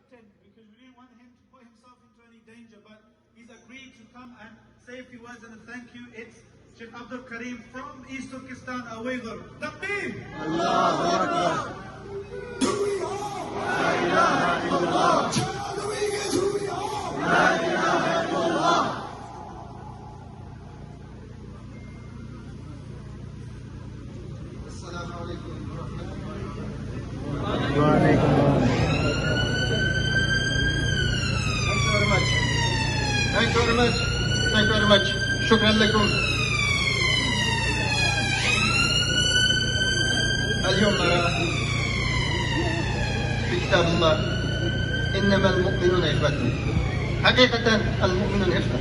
captain because we didn't want him to put himself into any danger, but he's agreed to come and say a few words and a thank you. It's Sheikh Abdul Karim from East Turkestan, Awaigar. Takbir! Allahu Akbar! La ilaha illallah! La ilaha illallah! Assalamu alaikum wa rahmatullahi wa barakatuh. Thank you very much. Thank you very much. شكرا لكم. اليوم نرى في كتاب الله إنما المؤمنون إخوة. حقيقة المؤمنون إخوة.